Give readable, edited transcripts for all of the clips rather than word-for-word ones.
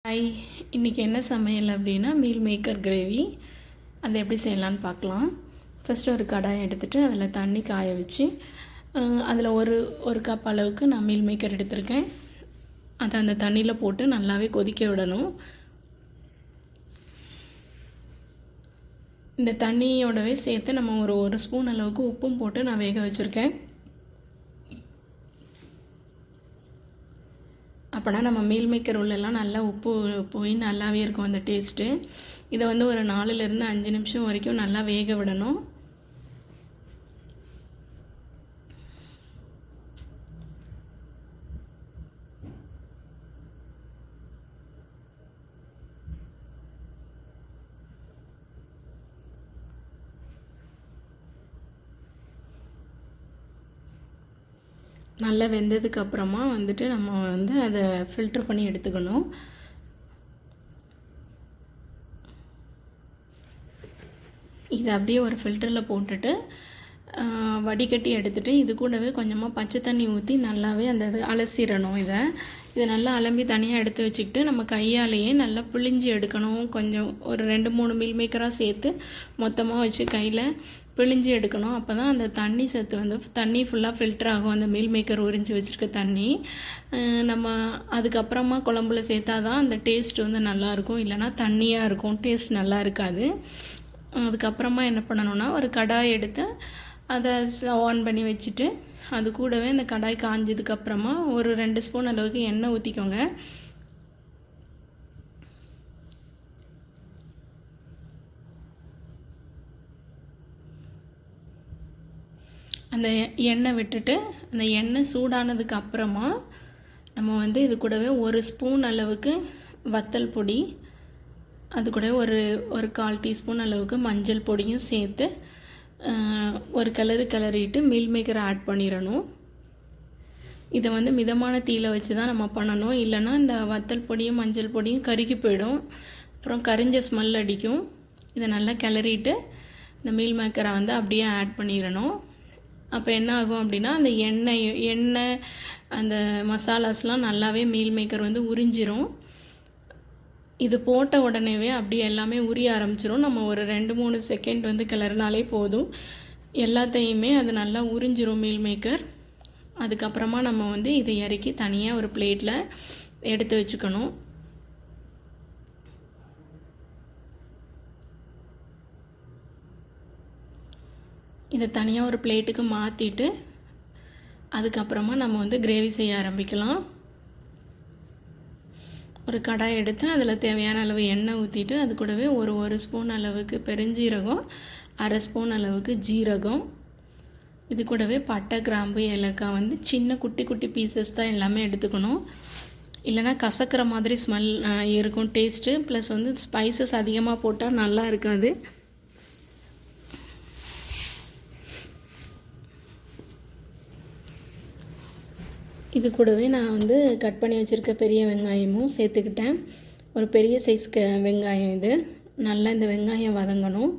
Hi, இன்றைக்கி என்ன சமையல் அப்படின்னா மீல் மேக்கர் கிரேவி. அதை எப்படி செய்யலான்னு பார்க்கலாம். ஃபஸ்ட்டு ஒரு கடாயை எடுத்துகிட்டு அதில் தண்ணி காய வச்சு அதில் ஒரு கப் அளவுக்கு நான் மீல் மேக்கர் எடுத்திருக்கேன். அதை அந்த தண்ணியில் போட்டு நல்லாவே கொதிக்க விடணும். இந்த தண்ணியோடவே சேர்த்து நம்ம ஒரு ஸ்பூன் அளவுக்கு உப்பும் போட்டு நான் வேக வச்சுருக்கேன். அப்போனா நம்ம மீல் மேக்கர் உள்ளெல்லாம் நல்லா உப்பு போய் நல்லாவே இருக்கும் அந்த டேஸ்ட்டு. இதை ஒரு 4லேருந்து 5 நிமிஷம் வரைக்கும் நல்லா வேக விடணும். நல்லா வெந்ததுக்கு அப்புறமா நம்ம அதை ஃபில்டர் பண்ணி எடுத்துக்கணும். இதை அப்படியே ஒரு ஃபில்டரில் போட்டுட்டு வடிகட்டி எடுத்துகிட்டு இது கூடவே கொஞ்சமாக பச்சை தண்ணி ஊற்றி நல்லாவே அந்த இது அலசிடணும். இதை நல்லா அலம்பி தனியாக எடுத்து வச்சுக்கிட்டு நம்ம கையாலேயே நல்லா பிழிஞ்சு எடுக்கணும். கொஞ்சம் ஒரு 2-3 மீல் மேக்கராக சேர்த்து மொத்தமாக வச்சு கையில் பிழிஞ்சு எடுக்கணும். அப்போ தான் அந்த தண்ணி சத்து தண்ணி ஃபுல்லாக ஃபில்டர் ஆகும். அந்த மீல் மேக்கர் உறிஞ்சி வச்சுருக்க தண்ணி நம்ம அதுக்கப்புறமா குழம்புல சேர்த்தா தான் அந்த டேஸ்ட் நல்லாயிருக்கும். இல்லைனா தண்ணியாக இருக்கும், டேஸ்ட் நல்லா இருக்காது. அதுக்கப்புறமா என்ன பண்ணணும்னா ஒரு கடாய் எடுத்து அதை ஆன் பண்ணி வச்சுட்டு அது கூடவே அந்த கடாய் காஞ்சதுக்கப்புறமா ஒரு 2 ஸ்பூன் அளவுக்கு எண்ணெய் ஊற்றிக்கோங்க. அந்த எண்ணெய் விட்டுட்டு அந்த எண்ணெய் சூடானதுக்கு அப்புறமா நம்ம இது கூடவே 1 ஸ்பூன் அளவுக்கு வத்தல் பொடி, அது கூட ஒரு 1/4 டீஸ்பூன் அளவுக்கு மஞ்சள் பொடியும் சேர்த்து ஒரு கிளறிட்டு மீல் மேக்கரை ஆட் பண்ணிடணும். இதை மிதமான தீயில் வச்சு தான் நம்ம பண்ணணும். இல்லைன்னா இந்த வத்தல் பொடியும் மஞ்சள் பொடியும் கருகி போயிடும், அப்புறம் கரிஞ்ச ஸ்மெல் அடிக்கும். இதை நல்லா கிளறிட்டு இந்த மீல் மேக்கரை அப்படியே ஆட் பண்ணிடணும். அப்போ என்ன ஆகும் அப்படின்னா அந்த எண்ணெய் அந்த மசாலாஸ்லாம் நல்லாவே மீல் மேக்கர் உறிஞ்சிரும். இது போட்ட உடனேவே அப்படியே எல்லாமே உரிய ஆரம்பிச்சிடும். நம்ம ஒரு 2-3 செகண்ட் கிளறினாலே போதும், எல்லாத்தையுமே அது நல்லா உறிஞ்சிரும் மீல் மேக்கர். அதுக்கப்புறமா நம்ம இதை இறக்கி தனியாக ஒரு பிளேட்டில் எடுத்து வச்சுக்கணும். இதை தனியாக ஒரு பிளேட்டுக்கு மாற்றிட்டு அதுக்கப்புறமா நம்ம கிரேவி செய்ய ஆரம்பிக்கலாம். ஒரு கடாய் எடுத்து அதில் தேவையான அளவு எண்ணெய் ஊற்றிட்டு அது கூடவே ஒரு ஸ்பூன் அளவுக்கு பெருஞ்சீரகம், 1/2 ஸ்பூன் அளவுக்கு ஜீரகம், இது கூடவே பட்டை, கிராம்பு, ஏலக்காய் சின்ன குட்டி பீசஸ் தான் எல்லாமே எடுத்துக்கணும். இல்லைனா கசக்கிற மாதிரி ஸ்மெல் இருக்கும் டேஸ்ட்டு. ப்ளஸ் ஸ்பைசஸ் அதிகமாக போட்டால் நல்லா இருக்காது. இது கூடவே நான் கட் பண்ணி வச்சுருக்க பெரிய வெங்காயமும் சேர்த்துக்கிட்டேன். ஒரு பெரிய சைஸ் வெங்காயம். இது நல்லா இந்த வெங்காயம் வதங்கணும்.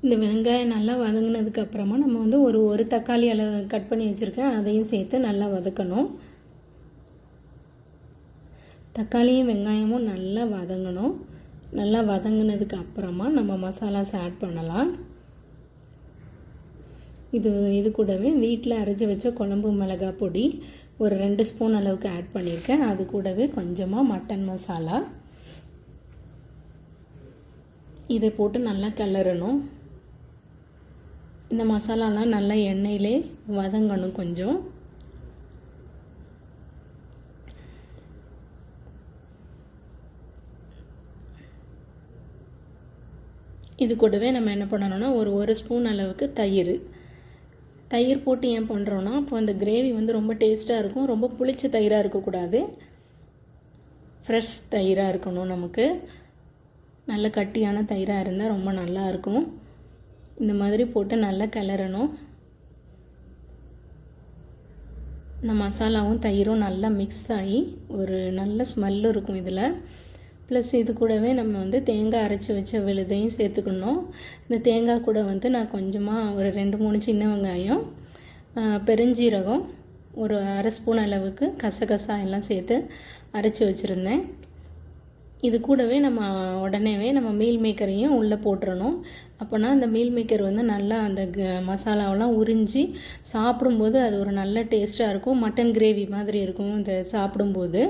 இந்த வெங்காயம் நல்லா வதங்கினதுக்கப்புறமா நம்ம ஒரு தக்காளி அளவு கட் பண்ணி வச்சுருக்கேன், அதையும் சேர்த்து நல்லா வதக்கணும். தக்காளியும் வெங்காயமும் நல்லா வதங்கணும். நல்லா வதங்கினதுக்கு அப்புறமா நம்ம மசாலாஸ் ஆட் பண்ணலாம். இது கூடவே வீட்டில் அரைச்சி வச்ச குழம்பு மிளகாய் பொடி ஒரு 2 ஸ்பூன் அளவுக்கு ஆட் பண்ணியிருக்கேன். அது கூடவே கொஞ்சமாக மட்டன் மசாலா, இதை போட்டு நல்லா கிளறணும். இந்த மசாலாலாம் நல்லா எண்ணெயிலே வதங்கணும் கொஞ்சம். இது கூடவே நம்ம என்ன பண்ணணும்னா ஒரு ஸ்பூன் அளவுக்கு தயிர் போட்டு ஏன் பண்ணுறோன்னா அப்போ அந்த கிரேவி ரொம்ப டேஸ்ட்டாக இருக்கும். ரொம்ப புளிச்ச தயிராக இருக்கக்கூடாது, ஃப்ரெஷ் தயிராக இருக்கணும். நமக்கு நல்ல கட்டியான தயிராக இருந்தால் ரொம்ப நல்லாயிருக்கும். இந்த மாதிரி போட்டு நல்லா கிளறணும். இந்த மசாலாவும் தயிரும் நல்லா மிக்ஸ் ஆகி ஒரு நல்ல ஸ்மெல் இருக்கும் இதில். ப்ளஸ் இது கூடவே நம்ம வந்து தேங்காய் அரைச்சி வச்ச விழுதையும் சேர்த்துக்கணும். இந்த தேங்காய் கூட வந்து நான் கொஞ்சமாக ஒரு 2-3 சின்ன வெங்காயம், பெருஞ்சீரகம், ஒரு அரை ஸ்பூன் அளவுக்கு கசகசா எல்லாம் சேர்த்து அரைச்சி வச்சுருந்தேன். இது கூடவே நம்ம உடனேவே நம்ம மீல் மேக்கரையும் உள்ளே போட்டுறணும். அப்போனா அந்த மீல் மேக்கர் வந்து நல்லா அந்த மசாலாவெல்லாம் உறிஞ்சி சாப்பிடும்போது அது ஒரு நல்ல டேஸ்ட்டாக இருக்கும். மட்டன் கிரேவி மாதிரி இருக்கும் இந்த சாப்பிடும்போது.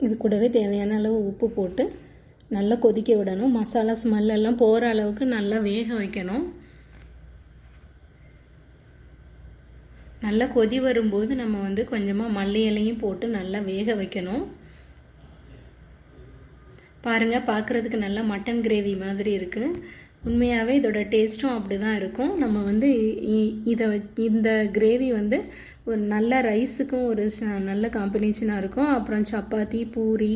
இது கூடவே தேவையான அளவு உப்பு போட்டு நல்லா கொதிக்க விடணும். மசாலா ஸ்மெல்லெல்லாம் போகிற அளவுக்கு நல்லா வேக வைக்கணும். நல்லா கொதி வரும்போது நம்ம வந்து கொஞ்சமாக மல்லி இலையும் போட்டு நல்லா வேக வைக்கணும். பாருங்கள், பார்க்குறதுக்கு நல்லா மட்டன் கிரேவி மாதிரி இருக்குது. உண்மையாகவே இதோட டேஸ்ட்டும் அப்படி தான் இருக்கும். நம்ம வந்து இந்த கிரேவி வந்து ஒரு நல்ல ரைஸுக்கும் ஒரு நல்ல காம்பினேஷனாக இருக்கும். அப்புறம் சப்பாத்தி, பூரி,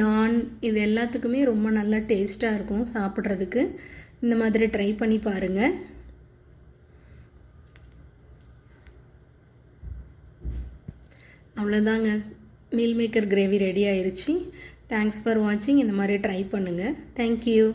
நான் இது எல்லாத்துக்குமே ரொம்ப நல்லா டேஸ்ட்டாக இருக்கும் சாப்பிட்றதுக்கு. இந்த மாதிரி ட்ரை பண்ணி பாருங்கள். அவ்வளோதாங்க, மீல் மேக்கர் கிரேவி ரெடி ஆயிடுச்சு. தேங்க்ஸ் ஃபார் வாட்சிங். இந்த மாதிரி ட்ரை பண்ணுங்கள். தேங்க்யூ.